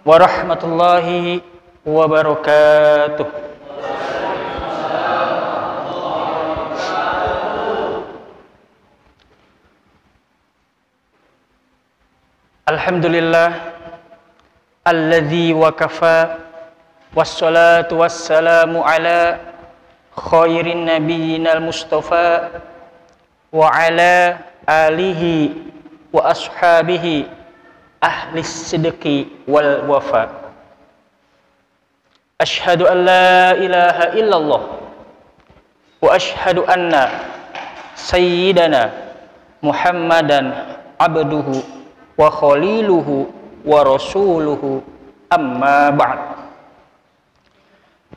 warahmatullahi wabarakatuh. Alhamdulillah alladzi wakafa wassalatu wassalamu ala khairin nabiyyinal mustafa wa ala alihi wa ashabihi ahlis sidqi wal wafa. Ashhadu an la ilaha illallah wa ashhadu anna sayyidana Muhammadan abduhu wa khaliluhu wa rasuluhu, amma ba'd.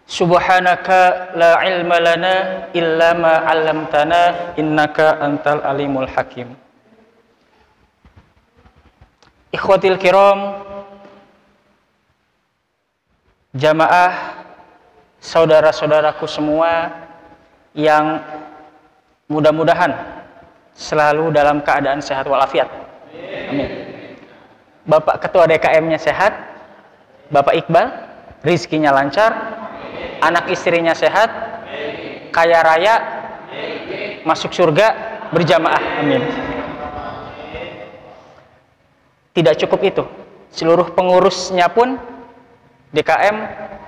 Subhanaka la ilma lana illa ma 'allamtana innaka antal alimul hakim. Ikhwatil kiram, jamaah, saudara-saudaraku semua yang mudah-mudahan selalu dalam keadaan sehat walafiat. Amin. Bapak Ketua DKM-nya sehat, Bapak Iqbal rizkinya lancar, anak istrinya sehat, kaya raya, masuk surga berjamaah. Amin. Tidak cukup itu, seluruh pengurusnya pun DKM,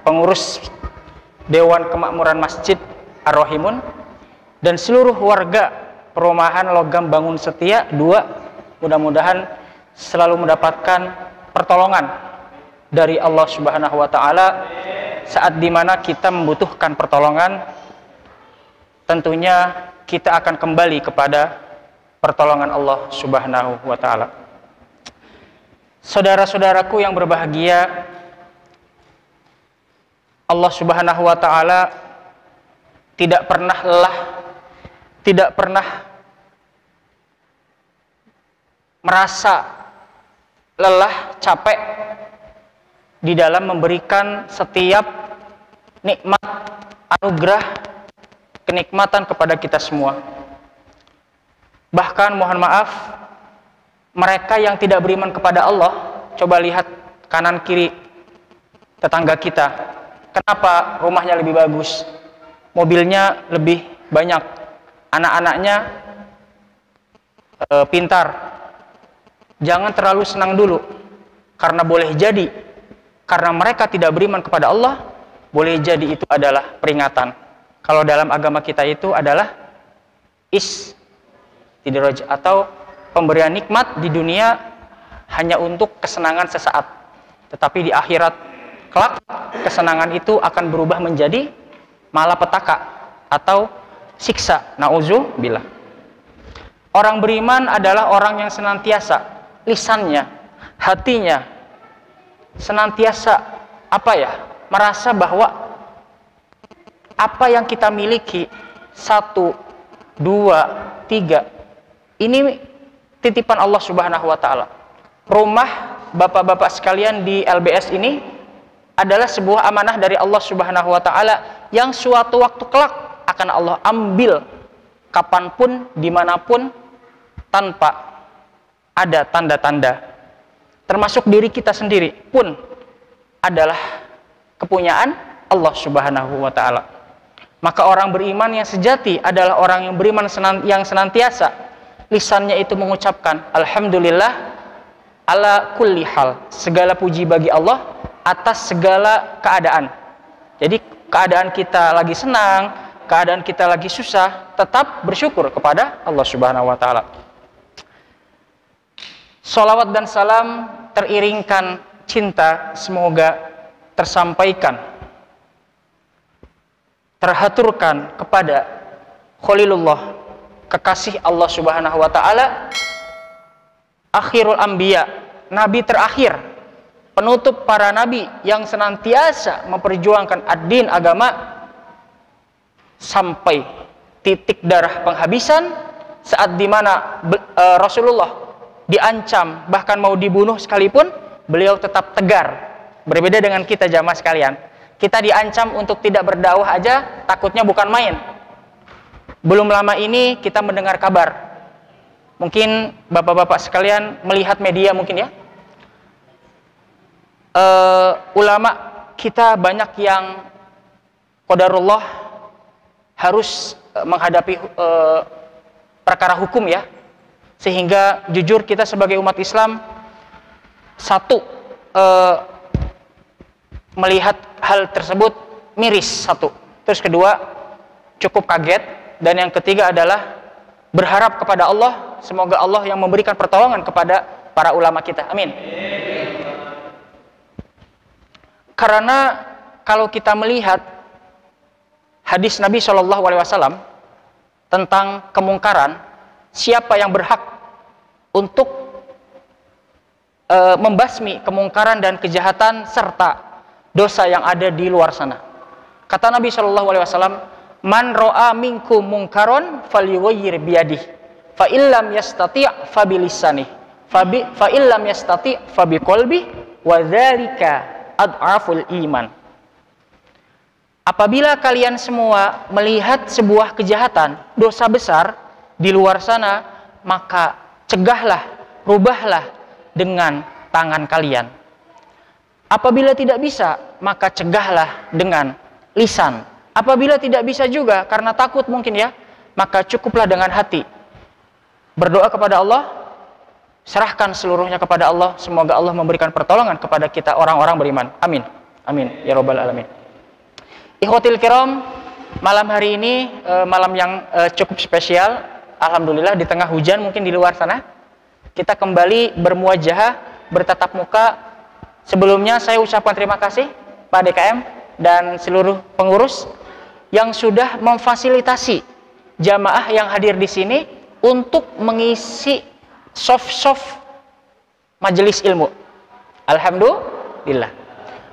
pengurus Dewan Kemakmuran Masjid Ar-Rahimun, dan seluruh warga perumahan Logam Bangun Setia 2 mudah-mudahan selalu mendapatkan pertolongan dari Allah Subhanahu wa Ta'ala saat dimana kita membutuhkan pertolongan. Tentunya kita akan kembali kepada pertolongan Allah Subhanahu wa Ta'ala. Saudara-saudaraku yang berbahagia, Allah Subhanahu wa Ta'ala tidak pernah lelah, tidak pernah merasa lelah, capek di dalam memberikan setiap nikmat, anugerah, kenikmatan kepada kita semua. Bahkan mohon maaf, mereka yang tidak beriman kepada Allah, coba lihat kanan kiri tetangga kita. Kenapa rumahnya lebih bagus, mobilnya lebih banyak, anak-anaknya pintar? Jangan terlalu senang dulu, karena boleh jadi karena mereka tidak beriman kepada Allah, boleh jadi itu adalah peringatan. Kalau dalam agama kita itu adalah istidraj, atau pemberian nikmat di dunia hanya untuk kesenangan sesaat, tetapi di akhirat kelak kesenangan itu akan berubah menjadi malapetaka atau siksa. Nauzubillah. Orang beriman adalah orang yang senantiasa lisannya, hatinya senantiasa merasa bahwa apa yang kita miliki 1, 2, 3 ini titipan Allah Subhanahu wa Ta'ala. Rumah bapak-bapak sekalian di LBS ini adalah sebuah amanah dari Allah Subhanahu wa Ta'ala yang suatu waktu kelak akan Allah ambil kapanpun, dimanapun, tanpa ada tanda-tanda. Termasuk diri kita sendiri pun adalah kepunyaan Allah Subhanahu wa Ta'ala. Maka orang beriman yang sejati adalah orang yang beriman yang senantiasa lisannya itu mengucapkan alhamdulillah ala kulli hal, segala puji bagi Allah atas segala keadaan. Jadi keadaan kita lagi senang, keadaan kita lagi susah, tetap bersyukur kepada Allah Subhanahu wa Ta'ala. Salawat dan salam teriringkan cinta semoga tersampaikan, terhaturkan kepada Khalilullah, kekasih Allah Subhanahu wa Ta'ala, akhirul anbiya, nabi terakhir, penutup para nabi yang senantiasa memperjuangkan ad-din, agama, sampai titik darah penghabisan, saat dimana Rasulullah diancam, bahkan mau dibunuh sekalipun, beliau tetap tegar. Berbeda dengan kita jamaah sekalian. Kita diancam untuk tidak berdakwah aja, takutnya bukan main. Belum lama ini kita mendengar kabar, mungkin bapak-bapak sekalian melihat media mungkin ya, ulama kita banyak yang qadarullah harus menghadapi perkara hukum ya, sehingga jujur kita sebagai umat Islam satu melihat hal tersebut miris satu, terus kedua cukup kaget, dan yang ketiga adalah berharap kepada Allah semoga Allah yang memberikan pertolongan kepada para ulama kita, amin. Karena kalau kita melihat hadis Nabi SAW tentang kemungkaran, siapa yang berhak untuk membasmi kemungkaran dan kejahatan serta dosa yang ada di luar sana. Kata Nabi SAW, man ro'a minkum mungkaron falyughayyir biyadihi, fa illam yastati' fa bilisanihi, fa illam yastati' fa biqalbihi, wa dzalika ad'aful iman. Apabila kalian semua melihat sebuah kejahatan, dosa besar di luar sana, maka cegahlah, rubahlah dengan tangan kalian. Apabila tidak bisa, maka cegahlah dengan lisan. Apabila tidak bisa juga, karena takut mungkin ya, maka cukuplah dengan hati. Berdoa kepada Allah, serahkan seluruhnya kepada Allah. Semoga Allah memberikan pertolongan kepada kita orang-orang beriman. Amin. Amin. Ya Rabbal Alamin. Ikhwatil kiram, malam hari ini malam yang cukup spesial. Alhamdulillah di tengah hujan mungkin di luar sana, kita kembali bermuajahah, bertatap muka. Sebelumnya saya ucapkan terima kasih Pak DKM dan seluruh pengurus yang sudah memfasilitasi jamaah yang hadir di sini untuk mengisi soft majelis ilmu. Alhamdulillah.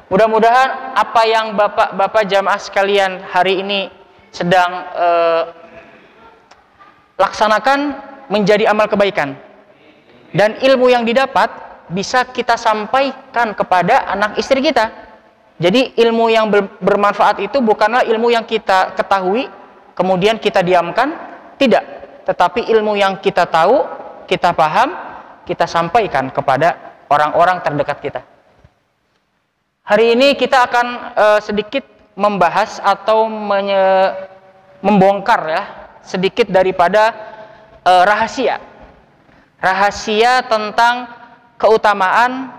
Mudah-mudahan apa yang bapak-bapak jamaah sekalian hari ini sedang laksanakan menjadi amal kebaikan, dan ilmu yang didapat bisa kita sampaikan kepada anak istri kita. Jadi ilmu yang bermanfaat itu bukanlah ilmu yang kita ketahui kemudian kita diamkan, tidak, tetapi ilmu yang kita tahu, kita paham, kita sampaikan kepada orang-orang terdekat kita. Hari ini kita akan sedikit membahas atau membongkar ya sedikit daripada rahasia tentang keutamaan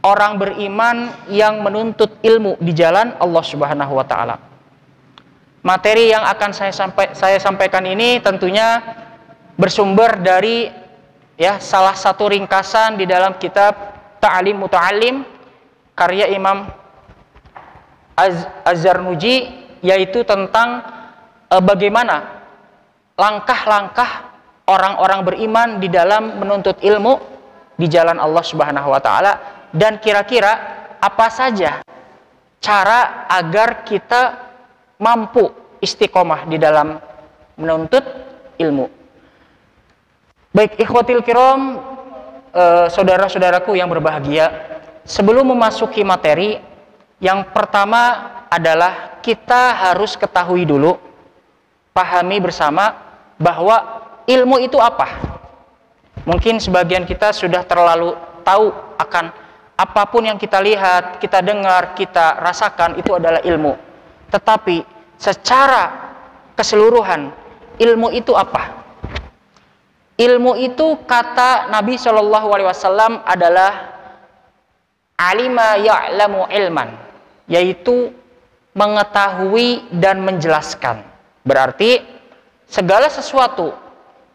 orang beriman yang menuntut ilmu di jalan Allah Subhanahu wa taala. Materi yang akan saya sampaikan ini tentunya bersumber dari ya salah satu ringkasan di dalam kitab Ta'lim Muta'allim karya Imam Az-Zarnuji, yaitu tentang bagaimana langkah-langkah orang-orang beriman di dalam menuntut ilmu di jalan Allah Subhanahu wa taala, dan kira-kira apa saja cara agar kita mampu istiqomah di dalam menuntut ilmu. Baik ikhwatil kiram, saudara-saudaraku yang berbahagia, sebelum memasuki materi, yang pertama adalah kita harus ketahui dulu, pahami bersama bahwa ilmu itu apa. Mungkin sebagian kita sudah terlalu tahu akan apapun yang kita lihat, kita dengar, kita rasakan itu adalah ilmu. Tetapi secara keseluruhan, ilmu itu apa? Ilmu itu kata Nabi SAW adalah alima ya'lamu ilman, yaitu mengetahui dan menjelaskan. Berarti segala sesuatu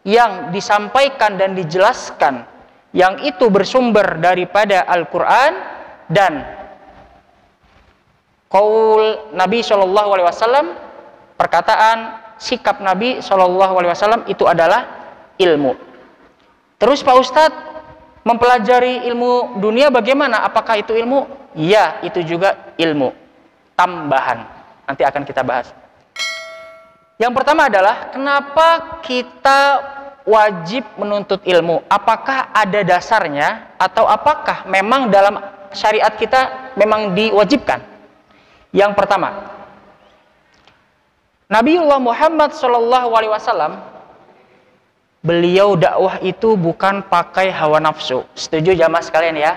yang disampaikan dan dijelaskan yang itu bersumber daripada Al-Quran dan qaul Nabi SAW, perkataan sikap Nabi SAW, itu adalah ilmu. Terus Pak Ustadz, mempelajari ilmu dunia bagaimana? Apakah itu ilmu? Ya, itu juga ilmu tambahan. Nanti akan kita bahas. Yang pertama adalah kenapa kita wajib menuntut ilmu? Apakah ada dasarnya atau apakah memang dalam syariat kita memang diwajibkan? Yang pertama, Nabiullah Muhammad SAW, beliau dakwah itu bukan pakai hawa nafsu. Setuju jamaah sekalian ya?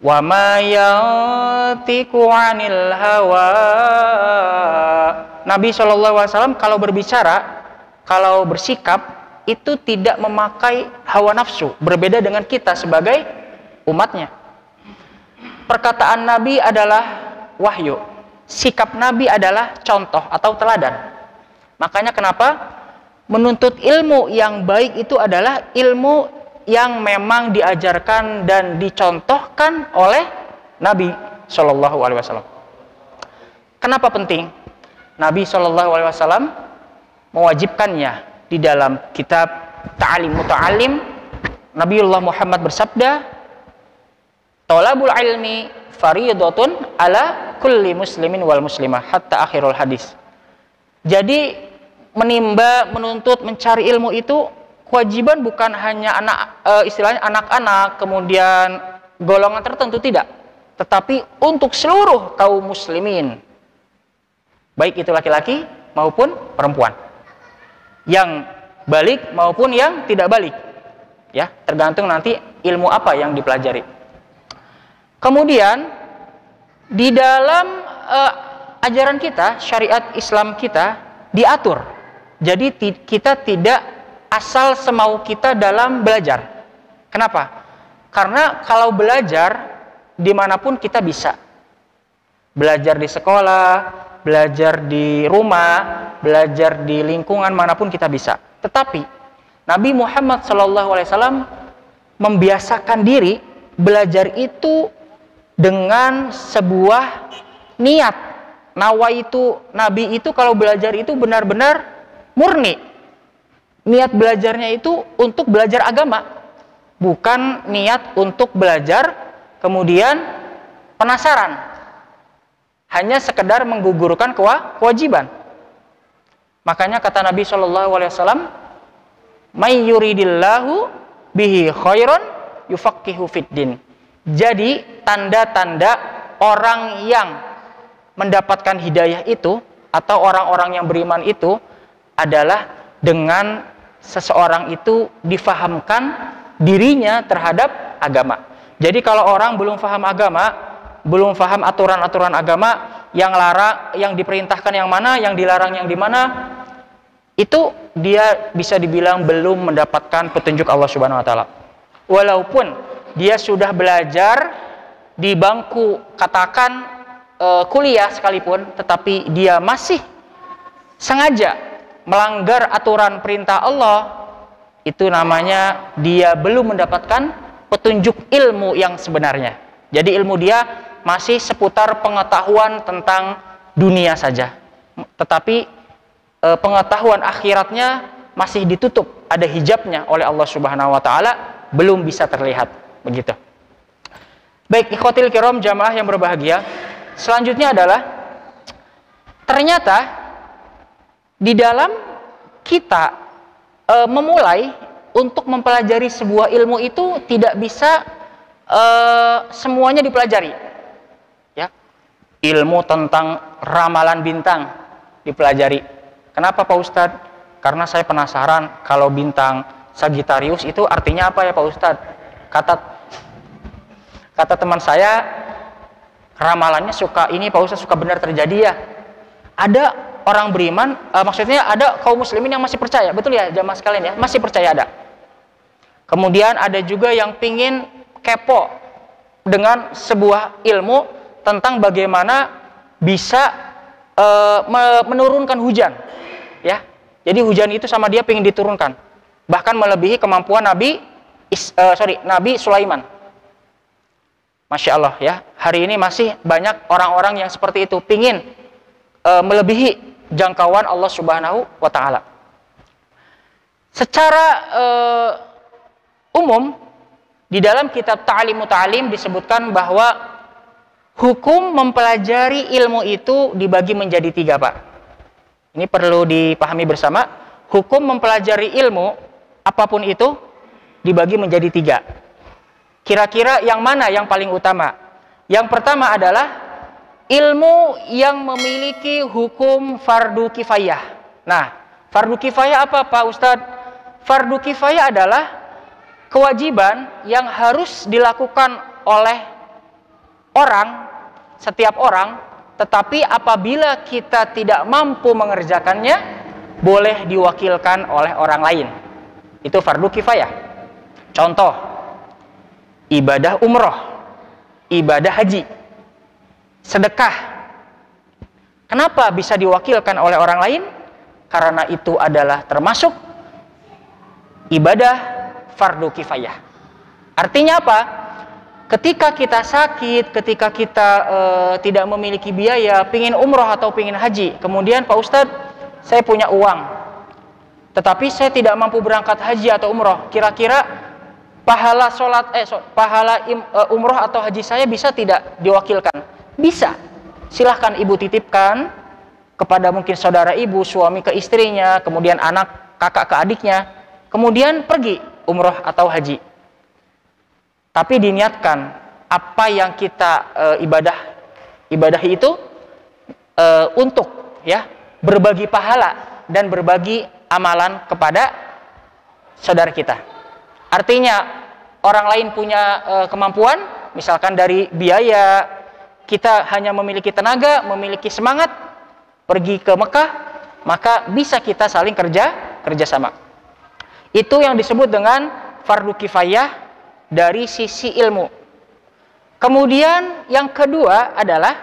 Wa ma yantiqu 'anil hawa. Nabi SAW kalau berbicara, kalau bersikap itu tidak memakai hawa nafsu, berbeda dengan kita sebagai umatnya. Perkataan Nabi adalah wahyu, sikap Nabi adalah contoh atau teladan. Makanya kenapa menuntut ilmu yang baik itu adalah ilmu yang memang diajarkan dan dicontohkan oleh Nabi Shallallahu Alaihi Wasallam. Kenapa penting? Nabi Shallallahu Alaihi Wasallam mewajibkannya di dalam kitab Ta'alim Muta'alim. Nabiullah Muhammad bersabda, "Thalabul ilmi fariidatun ala kulli muslimin wal muslimah," hatta akhirul hadis. Jadi menimba, menuntut, mencari ilmu itu kewajiban bukan hanya istilahnya anak-anak, kemudian golongan tertentu, tidak, tetapi untuk seluruh kaum muslimin, baik itu laki-laki maupun perempuan, yang balik maupun yang tidak balik, ya, tergantung nanti ilmu apa yang dipelajari. Kemudian di dalam ajaran kita, syariat Islam kita diatur, jadi kita tidak asal semau kita dalam belajar. Kenapa? Karena kalau belajar dimanapun kita bisa. Belajar di sekolah, belajar di rumah, belajar di lingkungan manapun kita bisa. Tetapi Nabi Muhammad SAW membiasakan diri belajar itu dengan sebuah niat. Nabi itu kalau belajar itu benar-benar murni. Niat belajarnya itu untuk belajar agama, bukan niat untuk belajar kemudian penasaran, hanya sekedar menggugurkan kewajiban. Makanya kata Nabi SAW, "May yuridillahu bihi khairan yufaqihu fiddin." Jadi tanda-tanda orang yang mendapatkan hidayah itu atau orang-orang yang beriman itu adalah dengan seseorang itu difahamkan dirinya terhadap agama. Jadi kalau orang belum paham agama, belum paham aturan-aturan agama, yang diperintahkan yang mana, yang dilarang yang di mana, itu dia bisa dibilang belum mendapatkan petunjuk Allah Subhanahu wa taala. Walaupun dia sudah belajar di bangku katakan kuliah sekalipun, tetapi dia masih sengaja melanggar aturan perintah Allah, itu namanya dia belum mendapatkan petunjuk ilmu yang sebenarnya. Jadi ilmu dia masih seputar pengetahuan tentang dunia saja, tetapi pengetahuan akhiratnya masih ditutup, ada hijabnya oleh Allah Subhanahu wa taala, belum bisa terlihat, begitu. Baik, ikhwatil kiram, jamaah yang berbahagia, selanjutnya adalah ternyata di dalam kita memulai untuk mempelajari sebuah ilmu itu tidak bisa semuanya dipelajari. Ya, ilmu tentang ramalan bintang dipelajari. Kenapa Pak Ustadz? Karena saya penasaran kalau bintang Sagittarius itu artinya apa ya Pak Ustadz? Kata teman saya, ramalannya suka ini Pak Ustadz, suka benar terjadi ya. Ada orang beriman, maksudnya ada kaum muslimin yang masih percaya, betul ya jamaah sekalian ya, masih percaya ada. Kemudian ada juga yang pingin kepo dengan sebuah ilmu tentang bagaimana bisa menurunkan hujan, ya. Jadi hujan itu sama dia pingin diturunkan, bahkan melebihi kemampuan Nabi Sulaiman. Masya Allah ya, hari ini masih banyak orang-orang yang seperti itu, pingin melebihi jangkauan Allah Subhanahu wa taala. Secara umum di dalam kitab Ta'alim Muta'alim disebutkan bahwa hukum mempelajari ilmu itu dibagi menjadi 3, Pak. Ini perlu dipahami bersama. Hukum mempelajari ilmu apapun itu dibagi menjadi 3. Kira-kira yang mana yang paling utama? Yang pertama adalah ilmu yang memiliki hukum fardu kifayah. Nah, fardu kifayah apa Pak Ustadz? Fardu kifayah adalah kewajiban yang harus dilakukan oleh orang, setiap orang, tetapi apabila kita tidak mampu mengerjakannya, boleh diwakilkan oleh orang lain. Itu fardu kifayah. Contoh, ibadah umroh, ibadah haji, sedekah. Kenapa bisa diwakilkan oleh orang lain? Karena itu adalah termasuk ibadah fardu kifayah. Artinya apa? Ketika kita sakit, ketika kita tidak memiliki biaya, pingin umroh atau pingin haji, kemudian Pak Ustadz, saya punya uang, tetapi saya tidak mampu berangkat haji atau umroh. Kira-kira pahala umroh atau haji saya bisa tidak diwakilkan? Bisa. Silahkan ibu titipkan kepada mungkin saudara ibu, suami ke istrinya, kemudian anak, kakak ke adiknya, kemudian pergi umroh atau haji. Tapi diniatkan apa yang kita ibadahi itu untuk berbagi pahala dan berbagi amalan kepada saudara kita. Artinya orang lain punya kemampuan, misalkan dari biaya, kita hanya memiliki tenaga, memiliki semangat pergi ke Mekah, maka bisa kita saling kerjasama. Itu yang disebut dengan fardu kifayah dari sisi ilmu. Kemudian yang kedua adalah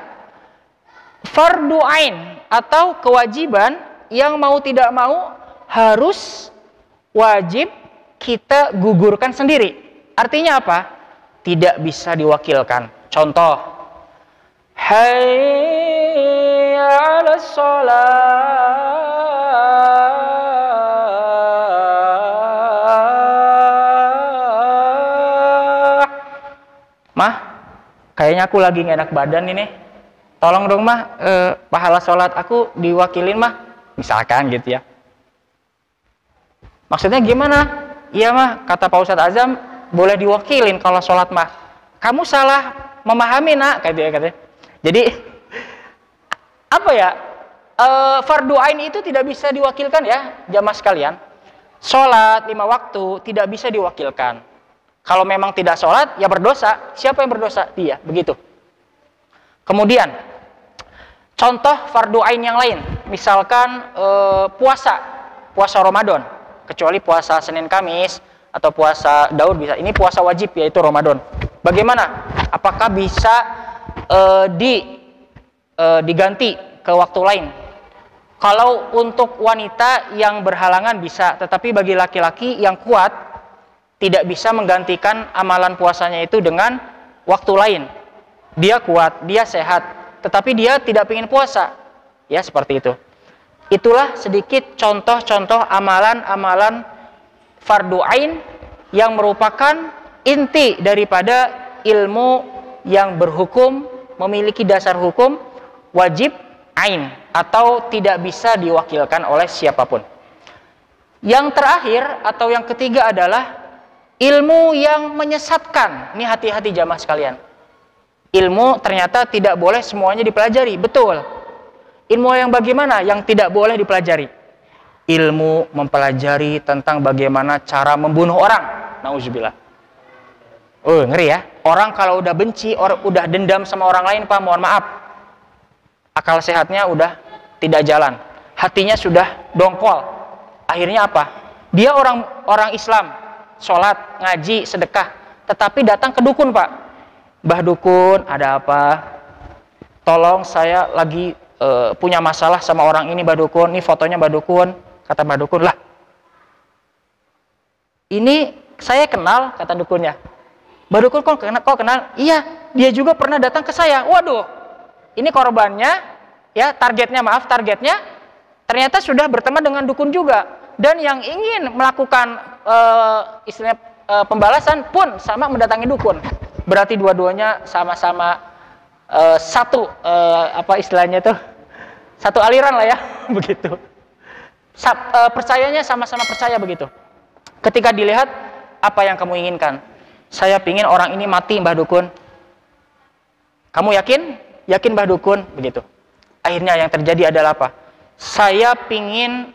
fardu ain atau kewajiban yang mau tidak mau harus wajib kita gugurkan sendiri. Artinya apa? Tidak bisa diwakilkan. Contoh, hayya 'alas shalah. Mah, kayaknya aku lagi gak enak badan ini. Tolong dong mah, pahala sholat aku diwakilin mah. Misalkan gitu ya. Maksudnya gimana? Iya mah, kata Pak Ustadz Azam, boleh diwakilin kalau sholat mah. Kamu salah memahami nak, katanya. Jadi, apa ya? Fardu ain itu tidak bisa diwakilkan ya, jamaah sekalian. Sholat 5 waktu tidak bisa diwakilkan. Kalau memang tidak sholat, ya berdosa. Siapa yang berdosa? Dia, begitu. Kemudian, contoh fardu ain yang lain. Misalkan puasa Ramadan. Kecuali puasa Senin Kamis atau puasa Daud bisa. Ini puasa wajib yaitu Ramadan. Bagaimana? Apakah bisa diganti ke waktu lain? Kalau untuk wanita yang berhalangan bisa, tetapi bagi laki-laki yang kuat tidak bisa menggantikan amalan puasanya itu dengan waktu lain. Dia kuat, dia sehat, tetapi dia tidak ingin puasa. Ya, seperti itu. Itulah sedikit contoh-contoh amalan-amalan fardu ain yang merupakan inti daripada ilmu yang berhukum, memiliki dasar hukum wajib ain atau tidak bisa diwakilkan oleh siapapun. Yang terakhir atau yang ketiga adalah ilmu yang menyesatkan. Ini hati-hati jamaah sekalian. Ilmu ternyata tidak boleh semuanya dipelajari. Betul. Ilmu yang bagaimana yang tidak boleh dipelajari? Ilmu mempelajari tentang bagaimana cara membunuh orang. Nauzubillah. Ngeri ya. Orang kalau udah benci, udah dendam sama orang lain, Pak, mohon maaf. Akal sehatnya udah tidak jalan. Hatinya sudah dongkol. Akhirnya apa? Dia orang Islam, sholat, ngaji, sedekah, tetapi datang ke dukun, Pak. Mbah dukun, ada apa? Tolong saya lagi punya masalah sama orang ini, Mbah dukun. Ini fotonya Mbah dukun. Kata Mbah dukun, lah, ini saya kenal, kata dukunnya. Mbah dukun kok kenal? Iya, dia juga pernah datang ke saya. Waduh, ini korbannya, ya targetnya ternyata sudah berteman dengan dukun juga. Dan yang ingin melakukan istilahnya pembalasan pun sama mendatangi dukun. Berarti dua-duanya sama-sama satu istilahnya tuh satu aliran lah ya, begitu. Percayanya sama-sama percaya begitu. Ketika dilihat, apa yang kamu inginkan? Saya pingin orang ini mati, Mbah dukun. Kamu yakin? Yakin, Mbah dukun? Begitu. Akhirnya yang terjadi adalah apa? Saya pingin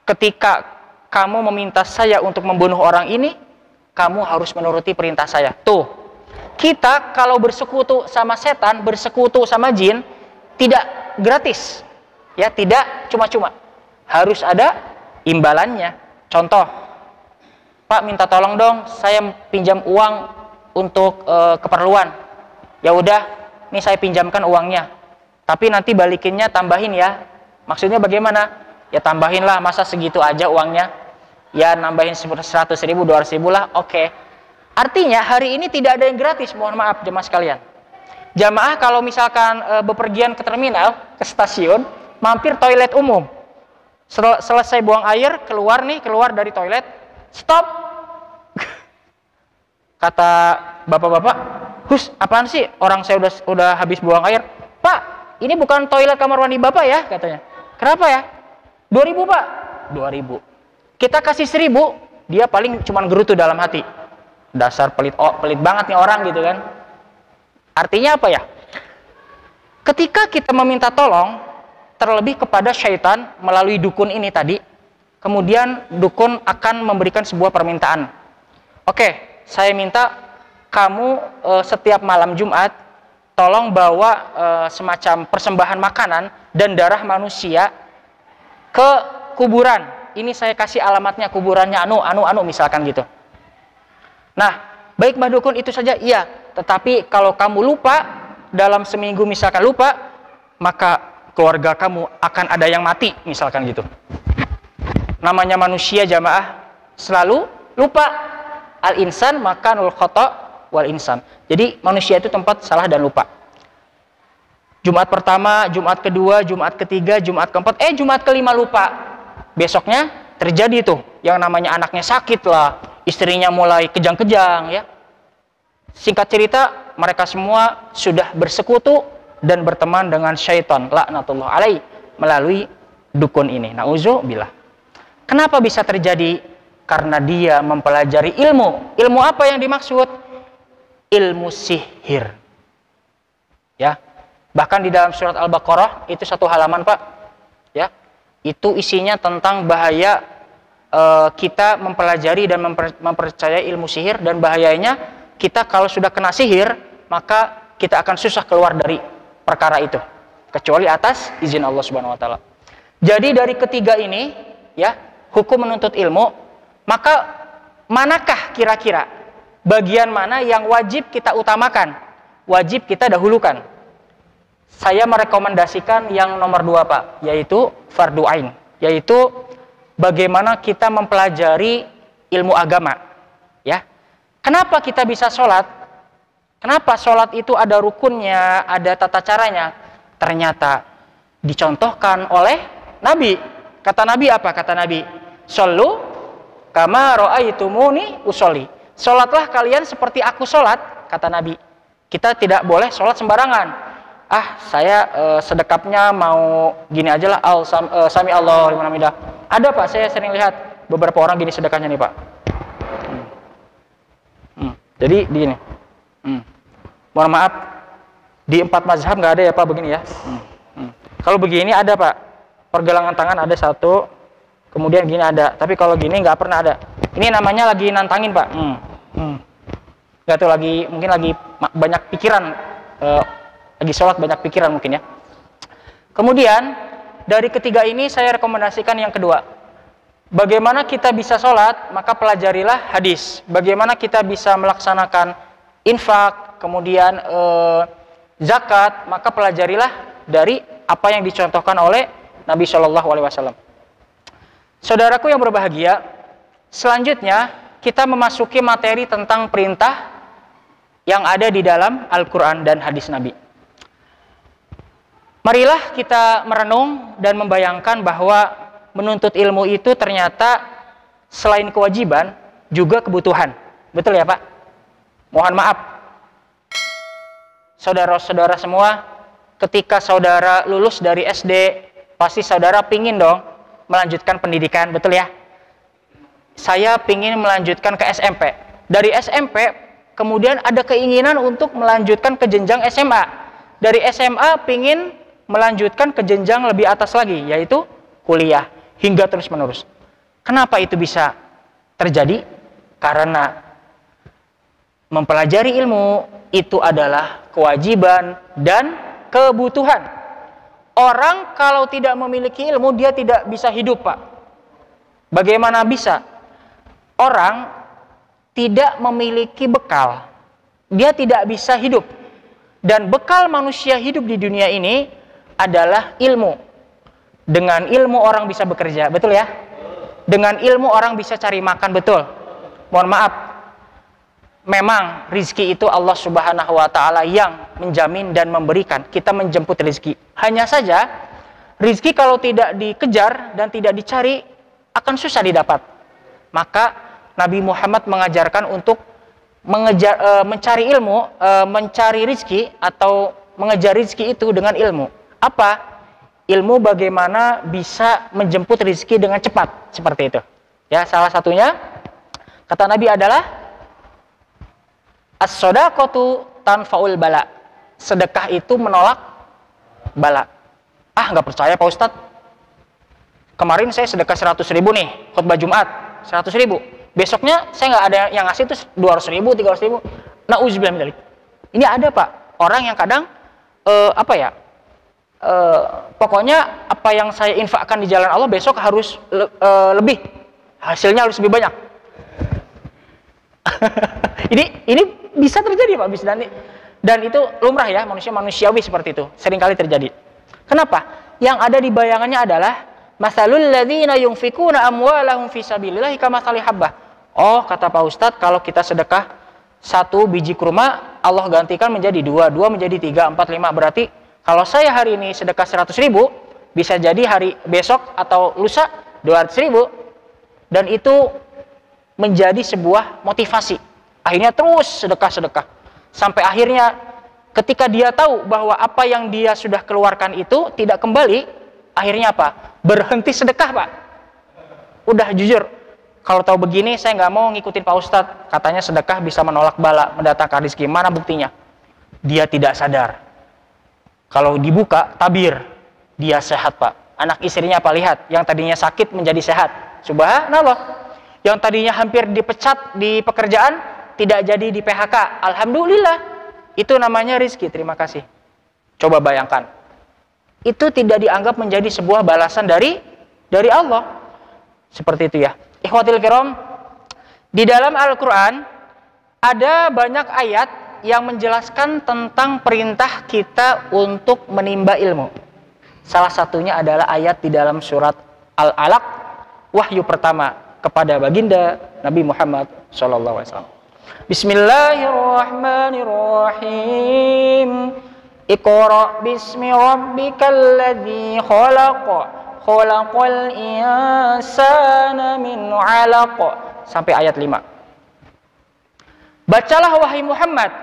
ketika kamu meminta saya untuk membunuh orang ini, kamu harus menuruti perintah saya. Tuh, kita kalau bersekutu sama setan, bersekutu sama jin, tidak gratis. Ya, tidak cuma-cuma. Harus ada imbalannya. Contoh, Pak minta tolong dong, saya pinjam uang untuk keperluan. Ya udah, nih saya pinjamkan uangnya. Tapi nanti balikinnya tambahin ya. Maksudnya bagaimana? Ya tambahin lah, masa segitu aja uangnya. Ya nambahin 100.000, 200.000 lah, oke. Artinya hari ini tidak ada yang gratis, mohon maaf jemaah sekalian. Jamaah kalau misalkan bepergian ke terminal, ke stasiun, mampir toilet umum. Selesai buang air, keluar dari toilet, stop. Kata bapak-bapak, "Hus, apaan sih? Orang saya udah habis buang air." "Pak, ini bukan toilet kamar mandi Bapak ya," katanya. "Kenapa ya?" 2.000 Pak. 2.000. Kita kasih 1.000, dia paling cuman gerutu dalam hati. Dasar pelit banget nih orang gitu kan. Artinya apa ya? Ketika kita meminta tolong, terlebih kepada syaitan melalui dukun ini tadi, kemudian dukun akan memberikan sebuah permintaan. Oke, saya minta kamu setiap malam Jumat tolong bawa semacam persembahan makanan dan darah manusia ke kuburan. Ini saya kasih alamatnya, kuburannya anu misalkan gitu. Nah, baik Mbah Dukun, itu saja iya. Tetapi kalau kamu lupa, dalam seminggu misalkan lupa, maka keluarga kamu akan ada yang mati misalkan gitu. Namanya manusia jamaah selalu lupa. Al-insan makanul khata' wal insan. Jadi manusia itu tempat salah dan lupa. Jumat pertama, Jumat kedua, Jumat ketiga, Jumat keempat, Jumat kelima lupa. Besoknya terjadi tuh yang namanya anaknya sakit lah, istrinya mulai kejang-kejang ya. Singkat cerita, mereka semua sudah bersekutu dan berteman dengan syaitan laknatullah alaih melalui dukun ini. Nauzubillah. Kenapa bisa terjadi? Karena dia mempelajari ilmu. Ilmu apa yang dimaksud? Ilmu sihir. Ya. Bahkan di dalam surat Al-Baqarah itu 1 halaman, Pak. Ya. Itu isinya tentang bahaya kita mempelajari dan mempercayai ilmu sihir, dan bahayanya kita kalau sudah kena sihir, maka kita akan susah keluar dari perkara itu kecuali atas izin Allah Subhanahu wa taala. Jadi dari ketiga ini, ya, hukum menuntut ilmu, maka manakah kira-kira bagian mana yang wajib kita utamakan, wajib kita dahulukan? Saya merekomendasikan yang nomor 2, Pak, yaitu fardu ain, yaitu bagaimana kita mempelajari ilmu agama. Ya, kenapa kita bisa sholat? Kenapa sholat itu ada rukunnya, ada tata caranya? Ternyata dicontohkan oleh Nabi. Kata Nabi apa? Kata Nabi, "Shollu kama ra'aitumuni usolli." Sholatlah kalian seperti aku sholat, kata Nabi. Kita tidak boleh sholat sembarangan. Saya sedekapnya mau gini aja lah, sami Allah liman hamidah. Ada Pak, saya sering lihat beberapa orang gini sedekahnya nih Pak. Jadi gini. Mohon maaf, di 4 mazhab nggak ada ya Pak begini ya. Kalau begini ada Pak, pergelangan tangan ada 1, kemudian gini ada. Tapi kalau gini nggak pernah ada. Ini namanya lagi nantangin Pak. Nggak tuh, mungkin lagi banyak pikiran. Lagi sholat banyak pikiran mungkin ya. Kemudian dari ketiga ini saya rekomendasikan yang kedua. Bagaimana kita bisa sholat, maka pelajarilah hadis. Bagaimana kita bisa melaksanakan infak, kemudian zakat, maka pelajarilah dari apa yang dicontohkan oleh Nabi Shallallahu Alaihi Wasallam. Saudaraku yang berbahagia, selanjutnya kita memasuki materi tentang perintah yang ada di dalam Al-Quran dan hadis Nabi. Marilah kita merenung dan membayangkan bahwa menuntut ilmu itu ternyata selain kewajiban, juga kebutuhan. Betul ya Pak? Mohon maaf, saudara-saudara semua, ketika saudara lulus dari SD, pasti saudara pingin dong melanjutkan pendidikan, betul ya? Saya pingin melanjutkan ke SMP. Dari SMP, kemudian ada keinginan untuk melanjutkan ke jenjang SMA. Dari SMA pingin melanjutkan ke jenjang lebih atas lagi, yaitu kuliah, hingga terus menerus. Kenapa itu bisa terjadi? Karena Mempelajari ilmu itu adalah kewajiban dan kebutuhan. Orang kalau tidak memiliki ilmu, dia tidak bisa hidup, Pak. Bagaimana bisa? Orang tidak memiliki bekal, dia tidak bisa hidup. Dan bekal manusia hidup di dunia ini adalah ilmu. Dengan ilmu orang bisa bekerja, betul ya? Dengan ilmu orang bisa cari makan, betul? Mohon maaf, memang rizki itu Allah Subhanahu wa Ta'ala yang menjamin dan memberikan. Kita menjemput rizki. Hanya saja, rizki kalau tidak dikejar dan tidak dicari, akan susah didapat. Maka Nabi Muhammad mengajarkan untuk mencari ilmu, mencari rizki atau mengejar rizki itu dengan ilmu. Apa? Ilmu bagaimana bisa menjemput rizki dengan cepat, seperti itu. Ya, salah satunya kata Nabi adalah as-shadaqatu tanfa'ul bala. Sedekah itu menolak bala. Ah, nggak percaya Pak Ustadz. Kemarin saya sedekah 100.000 nih, khutbah Jumat 100.000. Besoknya saya nggak ada yang ngasih itu 200.000, 300.000. Nauzubillah min dzalik. Ini ada Pak, orang yang kadang pokoknya apa yang saya infakkan di jalan Allah besok harus lebih, hasilnya harus lebih banyak. ini bisa terjadi Pak, bisa dan itu lumrah ya, manusiawi seperti itu, seringkali terjadi. Kenapa? Yang ada di bayangannya adalah masalul ladzina yunfikuna amwalahum fi sabilillahi kamathali habbah. Oh, kata Pak Ustadz, kalau kita sedekah 1 biji kurma, Allah gantikan menjadi 2 menjadi 3, 4, 5. Berarti kalau saya hari ini sedekah 100.000, bisa jadi hari besok atau lusa 200.000. Dan itu menjadi sebuah motivasi. Akhirnya terus sedekah-sedekah. Sampai akhirnya ketika dia tahu bahwa apa yang dia sudah keluarkan itu tidak kembali, akhirnya apa? Berhenti sedekah, Pak. Udah jujur, kalau tahu begini saya nggak mau ngikutin Pak Ustadz. Katanya sedekah bisa menolak bala, mendatangkan rezeki. Mana buktinya? Dia tidak sadar. Kalau dibuka tabir, dia sehat, Pak. Anak istrinya apa? Lihat, yang tadinya sakit menjadi sehat. Subhanallah. Yang tadinya hampir dipecat di pekerjaan, tidak jadi di PHK. Alhamdulillah. Itu namanya rezeki. Terima kasih. Coba bayangkan. Itu tidak dianggap menjadi sebuah balasan dari Allah. Seperti itu ya. Ikhwatil kiram, di dalam Al-Quran ada banyak ayat yang menjelaskan tentang perintah kita untuk menimba ilmu. Salah satunya adalah ayat di dalam surat Al-Alaq, wahyu pertama kepada baginda Nabi Muhammad SAW. Bismillahirrahmanirrahim. Iqra bismi rabbikal ladzi khalaq, khalaqal insana min 'alaq, sampai ayat 5. Bacalah wahai Muhammad,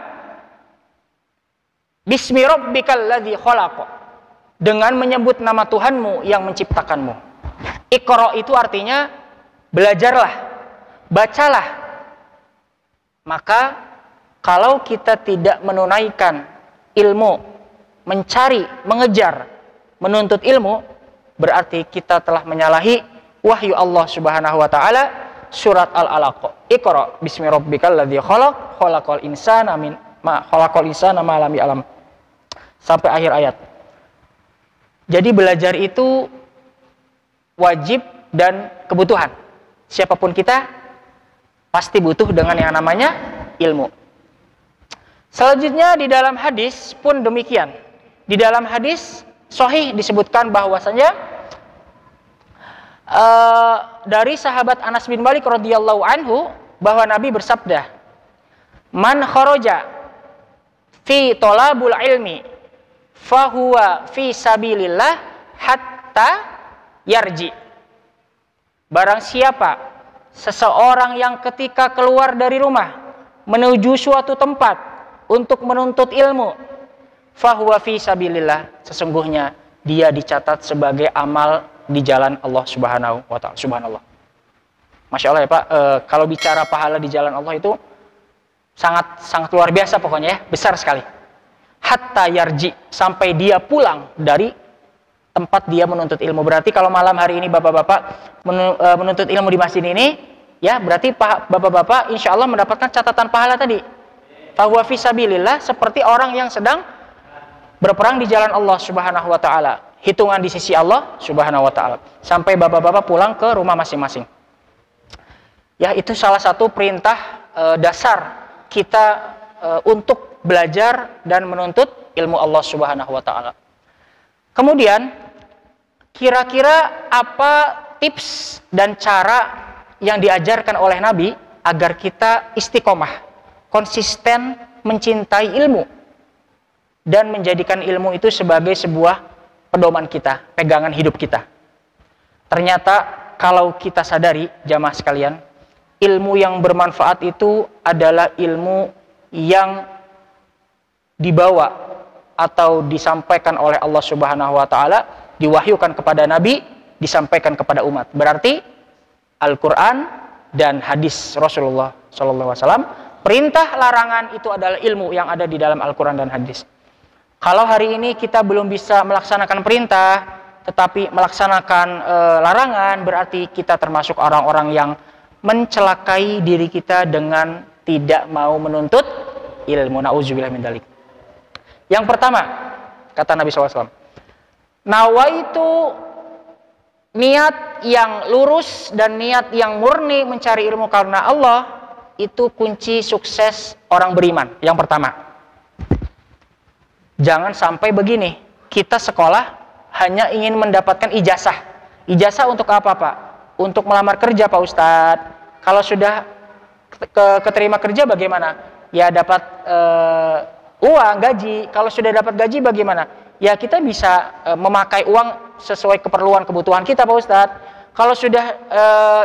bismi rabbikal ladzi khalaq, dengan menyebut nama Tuhanmu yang menciptakanmu. Iqra itu artinya belajarlah, bacalah. Maka kalau kita tidak menunaikan ilmu, mencari, mengejar, menuntut ilmu, berarti kita telah menyalahi wahyu Allah Subhanahu wa Ta'ala. Surat Al-Alaq, Iqra bismi rabbikal ladzi khalaq, khalaqal insana ma lam ya'lam, sampai akhir ayat. Jadi belajar itu wajib dan kebutuhan. Siapapun kita pasti butuh dengan yang namanya ilmu. Selanjutnya di dalam hadis pun demikian. Di dalam hadis sahih disebutkan bahwasanya dari sahabat Anas bin Malik radhiyallahu anhu bahwa Nabi bersabda, "Man kharaja fi talabul ilmi fahuwa fi sabilillah hatta yarji." Barang siapa seseorang yang ketika keluar dari rumah menuju suatu tempat untuk menuntut ilmu, fahuwa fi sabilillah, sesungguhnya dia dicatat sebagai amal di jalan Allah Subhanahu wa Ta'ala. Subhanallah. Masya Allah ya Pak, kalau bicara pahala di jalan Allah itu sangat luar biasa pokoknya ya, besar sekali. Hatta yarji, sampai dia pulang dari tempat dia menuntut ilmu. Berarti kalau malam hari ini bapak-bapak menuntut ilmu di masjid ini, ya berarti bapak-bapak insya Allah mendapatkan catatan pahala tadi. Fahuwa fisabilillah, seperti orang yang sedang berperang di jalan Allah Subhanahu wa taala. Hitungan di sisi Allah Subhanahu wa taala. Sampai bapak-bapak pulang ke rumah masing-masing. Ya, itu salah satu perintah dasar kita untuk belajar dan menuntut ilmu Allah Subhanahu wa taala. Kemudian, kira-kira apa tips dan cara yang diajarkan oleh Nabi agar kita istiqomah, konsisten mencintai ilmu dan menjadikan ilmu itu sebagai sebuah pedoman kita, pegangan hidup kita. Ternyata kalau kita sadari, jamaah sekalian, ilmu yang bermanfaat itu adalah ilmu yang dibawa atau disampaikan oleh Allah Subhanahu wa taala, diwahyukan kepada Nabi, disampaikan kepada umat. Berarti Al-Qur'an dan hadis Rasulullah sallallahu alaihi wasallam, perintah larangan itu adalah ilmu yang ada di dalam Al-Qur'an dan hadis. Kalau hari ini kita belum bisa melaksanakan perintah tetapi melaksanakan larangan, berarti kita termasuk orang-orang yang mencelakai diri kita dengan tidak mau menuntut ilmu. Nauzubillah min dzalik. Yang pertama, kata Nabi SAW, nawaitu, niat yang lurus dan niat yang murni mencari ilmu karena Allah, itu kunci sukses orang beriman. Yang pertama, jangan sampai begini, kita sekolah hanya ingin mendapatkan ijazah. Ijazah untuk apa, Pak? Untuk melamar kerja, Pak Ustadz. Kalau sudah keterima kerja bagaimana? Ya dapat uang, gaji. Kalau sudah dapat gaji bagaimana? Ya kita bisa memakai uang sesuai keperluan kebutuhan kita, Pak Ustadz. Kalau sudah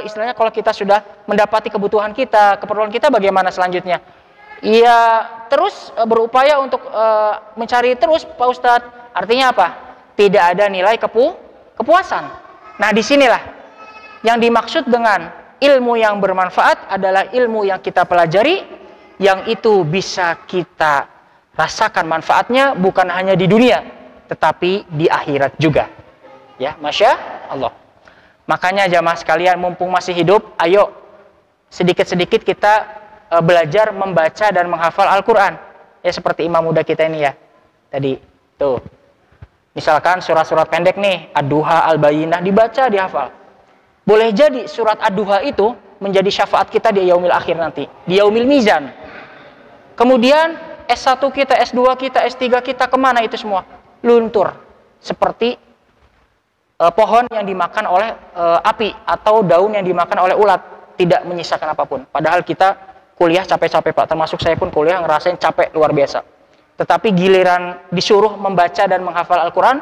istilahnya kalau kita sudah mendapati kebutuhan kita, keperluan kita, bagaimana selanjutnya? Ya terus berupaya untuk mencari terus, Pak Ustadz. Artinya apa? Tidak ada nilai kepuasan. Nah, disinilah yang dimaksud dengan ilmu yang bermanfaat adalah ilmu yang kita pelajari, yang itu bisa kita rasakan manfaatnya bukan hanya di dunia, tetapi di akhirat juga. Ya, Masya Allah. Makanya jamaah sekalian, mumpung masih hidup, ayo sedikit-sedikit kita belajar membaca dan menghafal Al-Quran. Ya, seperti imam muda kita ini ya. Tadi, tuh. Misalkan surat-surat pendek nih, Ad-Duha, Al-Bayyinah, dibaca, dihafal. Boleh jadi surat Ad-Duha itu menjadi syafaat kita di yaumil akhir nanti, di yaumil mizan. Kemudian S1 kita, S2 kita, S3 kita, kemana itu semua? Luntur. Seperti pohon yang dimakan oleh api atau daun yang dimakan oleh ulat, tidak menyisakan apapun. Padahal kita kuliah capek-capek, Pak. Termasuk saya pun kuliah ngerasain capek luar biasa. Tetapi giliran disuruh membaca dan menghafal Al-Quran,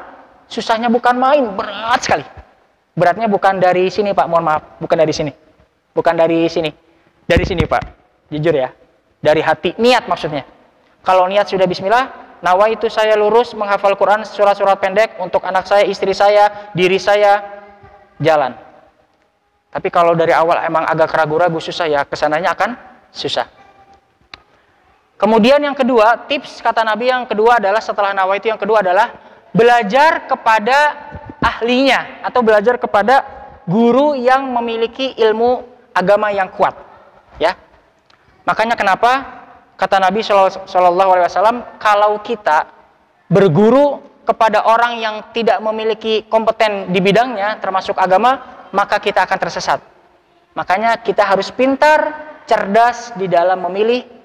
susahnya bukan main, berat sekali. Beratnya bukan dari sini, Pak, mohon maaf, bukan dari sini. Bukan dari sini. Dari sini, Pak. Jujur ya. Dari hati, niat maksudnya. Kalau niat sudah bismillah, nawaitu saya lurus menghafal Quran, surat-surat pendek untuk anak saya, istri saya, diri saya, jalan. Tapi kalau dari awal emang agak ragu-ragu, susah ya, kesananya akan susah. Kemudian yang kedua, tips kata Nabi yang kedua adalah setelah nawaitu, yang kedua adalah belajar kepada ahlinya atau belajar kepada guru yang memiliki ilmu agama yang kuat. Ya, makanya kenapa kata Nabi Shallallahu Alaihi Wasallam, kalau kita berguru kepada orang yang tidak memiliki kompeten di bidangnya, termasuk agama, maka kita akan tersesat. Makanya kita harus pintar, cerdas di dalam memilih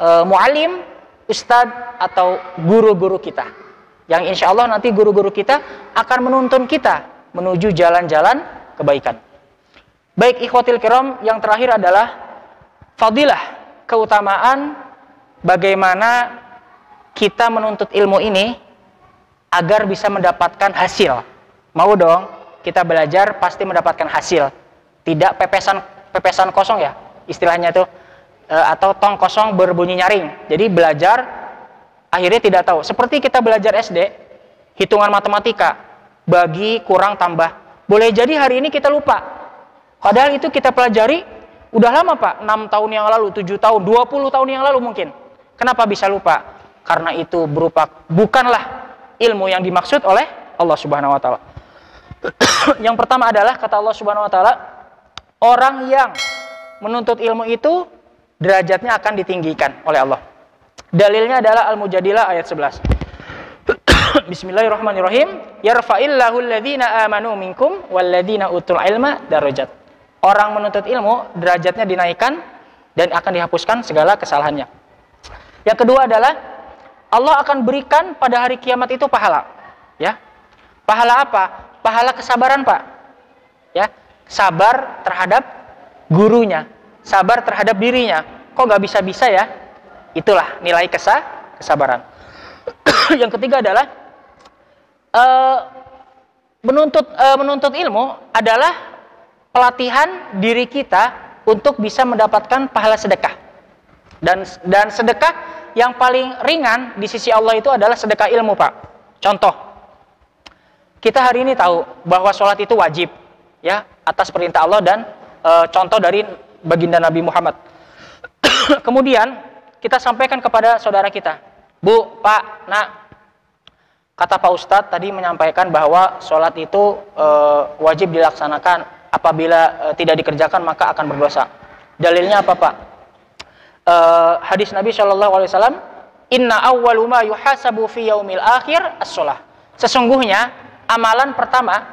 mu'alim, ustadz atau guru-guru kita, yang insya Allah nanti guru-guru kita akan menuntun kita menuju jalan-jalan kebaikan. Baik ikhwatil kiram, yang terakhir adalah fadilah, keutamaan bagaimana kita menuntut ilmu ini agar bisa mendapatkan hasil. Mau dong kita belajar pasti mendapatkan hasil, tidak pepesan kosong ya istilahnya tuh, atau tong kosong berbunyi nyaring. Jadi belajar akhirnya tidak tahu. Seperti kita belajar SD, hitungan matematika, bagi, kurang, tambah. Boleh jadi hari ini kita lupa. Padahal itu kita pelajari udah lama, Pak. 6 tahun yang lalu, 7 tahun, 20 tahun yang lalu mungkin. Kenapa bisa lupa? Karena itu bukanlah ilmu yang dimaksud oleh Allah Subhanahu wa taala. Yang pertama adalah kata Allah Subhanahu wa taala, orang yang menuntut ilmu itu derajatnya akan ditinggikan oleh Allah. Dalilnya adalah Al-Mujadilah ayat 11. Bismillahirrahmanirrahim. Yarfa'illahu alladhina amanu minkum walladhina utul ilma darajat. Orang menuntut ilmu derajatnya dinaikkan dan akan dihapuskan segala kesalahannya. Yang kedua adalah Allah akan berikan pada hari kiamat itu pahala. Ya. Pahala apa? Pahala kesabaran, Pak. Ya. Sabar terhadap gurunya, sabar terhadap dirinya. Kok nggak bisa-bisa ya? Itulah nilai kesabaran. Yang ketiga adalah menuntut ilmu adalah pelatihan diri kita untuk bisa mendapatkan pahala sedekah. Dan sedekah yang paling ringan di sisi Allah itu adalah sedekah ilmu, Pak. Contoh, kita hari ini tahu bahwa sholat itu wajib, ya, atas perintah Allah dan contoh dari baginda Nabi Muhammad. Kemudian kita sampaikan kepada saudara kita, Bu, Pak, Nak, kata Pak Ustadz tadi menyampaikan bahwa sholat itu wajib dilaksanakan, apabila tidak dikerjakan maka akan berdosa. Dalilnya apa, Pak? Hadis Nabi SAW, Inna awwalu ma yuhasabu fi yaumil akhir as-sholah. Sesungguhnya amalan pertama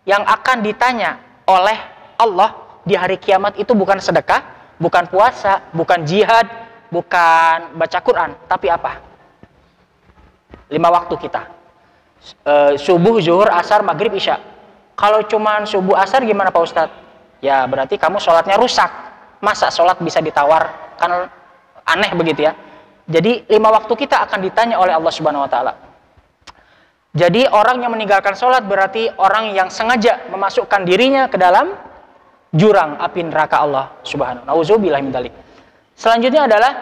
yang akan ditanya oleh Allah di hari kiamat itu bukan sedekah, bukan puasa, bukan jihad, bukan baca Quran, tapi apa? 5 waktu kita. Subuh, zuhur, asar, maghrib, isya. Kalau cuman subuh, asar gimana Pak Ustadz? Ya berarti kamu sholatnya rusak. Masa sholat bisa ditawar? Kan aneh begitu ya. Jadi 5 waktu kita akan ditanya oleh Allah Subhanahu Wa Taala. Jadi orang yang meninggalkan sholat berarti orang yang sengaja memasukkan dirinya ke dalam jurang api neraka Allah Subhanahu. Nauzubillah min dzalik. Selanjutnya adalah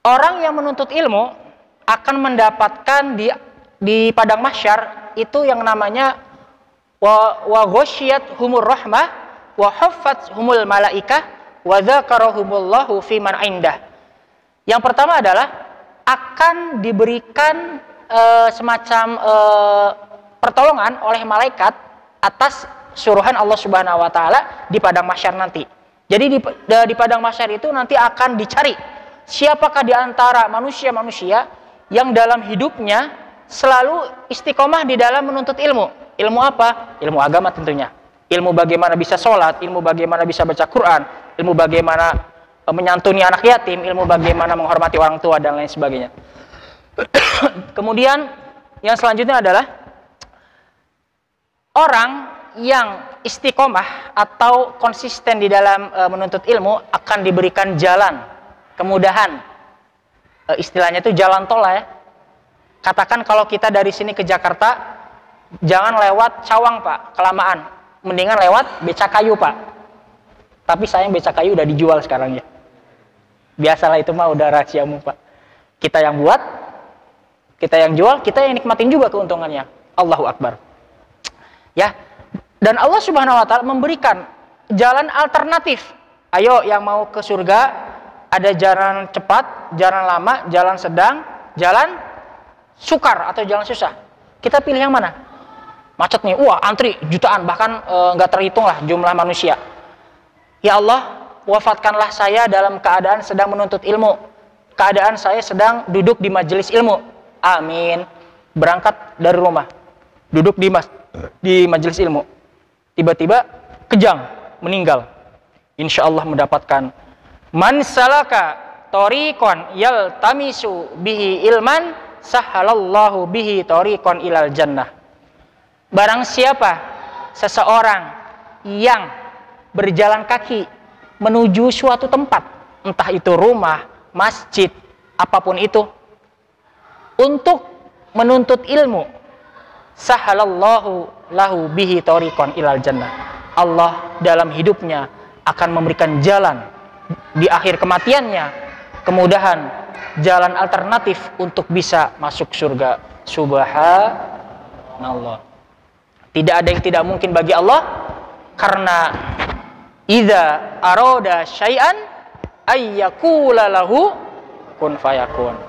orang yang menuntut ilmu akan mendapatkan di padang mahsyar itu yang namanya wa ghasyiyat humur rahmah wa haffat humul malaikah wa dzakarahumullahu fi man indah. Yang pertama adalah akan diberikan semacam pertolongan oleh malaikat atas suruhan Allah Subhanahu Wa Taala di padang mahsyar nanti. Jadi di padang mahsyar itu nanti akan dicari siapakah di antara manusia-manusia yang dalam hidupnya selalu istiqomah di dalam menuntut ilmu. Ilmu apa? Ilmu agama tentunya. Ilmu bagaimana bisa sholat, ilmu bagaimana bisa baca Quran, ilmu bagaimana menyantuni anak yatim, ilmu bagaimana menghormati orang tua dan lain sebagainya. Kemudian yang selanjutnya adalah orang yang istiqomah atau konsisten di dalam menuntut ilmu akan diberikan jalan, kemudahan. Istilahnya itu jalan tol ya. Katakan kalau kita dari sini ke Jakarta, jangan lewat Cawang Pak, kelamaan. Mendingan lewat Becakayu Pak. Tapi sayang Becakayu udah dijual sekarang ya. Biasalah itu mah udah rahasia umum Pak. Kita yang buat, kita yang jual, kita yang nikmatin juga keuntungannya. Allahu Akbar. Ya. Dan Allah Subhanahu Wa Taala memberikan jalan alternatif. Ayo yang mau ke surga, ada jalan cepat, jalan lama, jalan sedang, jalan sukar atau jalan susah. Kita pilih yang mana? Macet nih, wah antri jutaan, bahkan nggak terhitung lah jumlah manusia. Ya Allah, wafatkanlah saya dalam keadaan sedang menuntut ilmu. Keadaan saya sedang duduk di majelis ilmu. Amin. Berangkat dari rumah, duduk di majelis ilmu. Tiba-tiba kejang, meninggal. Insya Allah mendapatkan man salaka tariqan yaltamisu bihi ilman sahalallahu bihi tariqan ilal jannah. Barang siapa seseorang yang berjalan kaki menuju suatu tempat, entah itu rumah, masjid, apapun itu, untuk menuntut ilmu, sahalallahu lahu bihi tariqan ilal jannah. Allah dalam hidupnya akan memberikan jalan di akhir kematiannya, kemudahan, jalan alternatif untuk bisa masuk surga. Subhanallah. Tidak ada yang tidak mungkin bagi Allah, karena idza arada syai'an ayyakula lahu kun fayakun.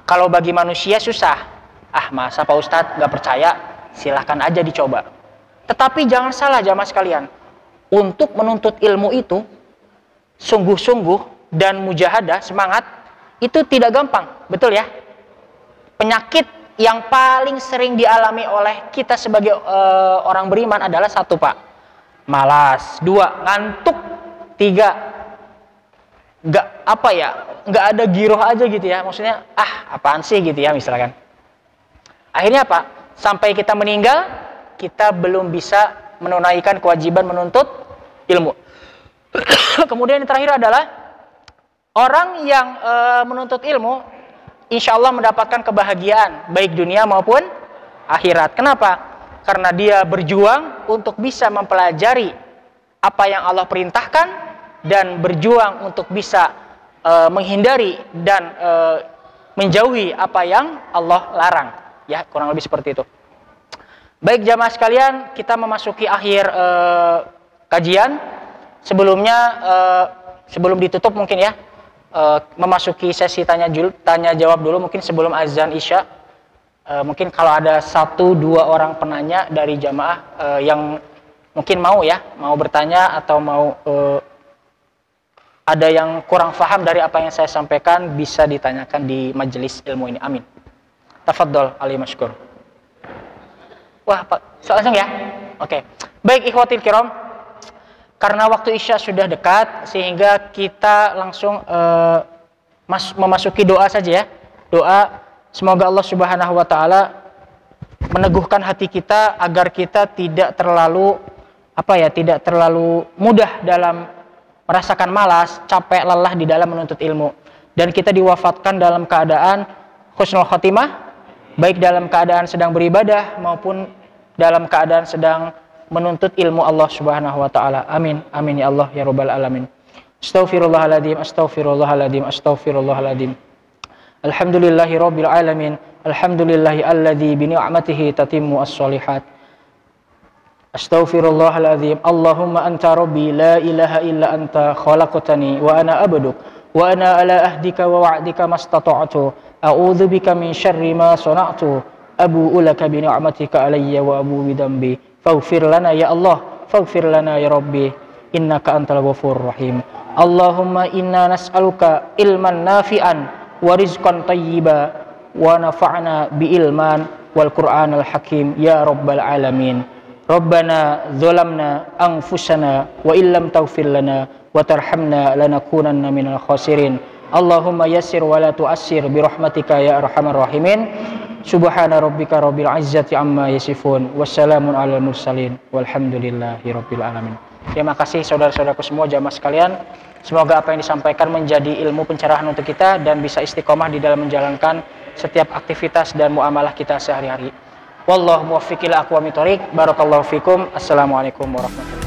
Kalau bagi manusia susah. Masa Pak Ustadz nggak percaya? Silahkan aja dicoba. Tetapi jangan salah jamaah sekalian. Untuk menuntut ilmu itu sungguh-sungguh dan mujahadah, semangat, itu tidak gampang, betul ya? Penyakit yang paling sering dialami oleh kita sebagai orang beriman adalah satu, Pak, malas. Dua, ngantuk. Tiga, nggak ada giroh aja gitu ya. Maksudnya, apaan sih gitu ya, misalkan. Akhirnya apa? Sampai kita meninggal, kita belum bisa menunaikan kewajiban menuntut ilmu. Kemudian yang terakhir adalah orang yang menuntut ilmu, insya Allah mendapatkan kebahagiaan, baik dunia maupun akhirat. Kenapa? Karena dia berjuang untuk bisa mempelajari apa yang Allah perintahkan dan berjuang untuk bisa menghindari dan menjauhi apa yang Allah larang. Ya, kurang lebih seperti itu. Baik jamaah sekalian, kita memasuki akhir kajian. Sebelumnya, sebelum ditutup mungkin ya, memasuki sesi tanya jawab dulu mungkin sebelum azan isya. Mungkin kalau ada 1-2 orang penanya dari jamaah yang mungkin mau bertanya atau mau ada yang kurang paham dari apa yang saya sampaikan, bisa ditanyakan di majelis ilmu ini. Amin. Tafadhol Ali Mashkur. Wah, Pak, langsung ya. Oke. Baik ikhwatil kiram, karena waktu isya sudah dekat sehingga kita langsung memasuki doa saja ya. Doa semoga Allah Subhanahu wa taala meneguhkan hati kita agar kita tidak terlalu mudah dalam merasakan malas, capek, lelah di dalam menuntut ilmu, dan kita diwafatkan dalam keadaan husnul khotimah, baik dalam keadaan sedang beribadah maupun dalam keadaan sedang menuntut ilmu Allah Subhanahu wa taala. Amin. Amin ya Allah ya rabbal alamin. Astaghfirullahaladzim, astaghfirullahaladzim, astaghfirullahaladzim. Alhamdulillahi rabbil alamin. Alhamdulillahi alladzi bi ni'matihi tatimmu as-shalihat. Astaghfirullahaladzim. Allahumma anta rabbi la ilaha illa anta khalaqtani wa ana abduk wa ana ala ahdika wa wa'dika mastata'tu. A'udzu bika min syarri ma sana'tu. Abu'u laka bi ni'matika alayya wa abu'u bi dhanbi. Faghfir lana ya Allah, faghfir lana ya Rabbi, innaka antal ghafurur rahim. Allahumma inna nas'aluka ilman nafi'an wa rizqan thayyiba wa nafa'na bi ilman wal Qur'anil hakim ya rabbal alamin. Rabbana zalamna anfusana wa illam taghfir lana wa tarhamna lanakunanna minal khasirin. Allahumma yassir wa la tu'assir bi rahmatika ya arhamar rahimin. Subhana rabbika rabbil izzati amma yasifun. Wassalamun alal mursalin. Walhamdulillahi rabbil alamin. Terima kasih saudara-saudaraku semua jamaah sekalian. Semoga apa yang disampaikan menjadi ilmu pencerahan untuk kita dan bisa istiqomah di dalam menjalankan setiap aktivitas dan muamalah kita sehari-hari. Wallahu muwaffiq ila aqwamit thoriq. Barakallahu fikum. Assalamualaikum warahmatullahi wabarakatuh.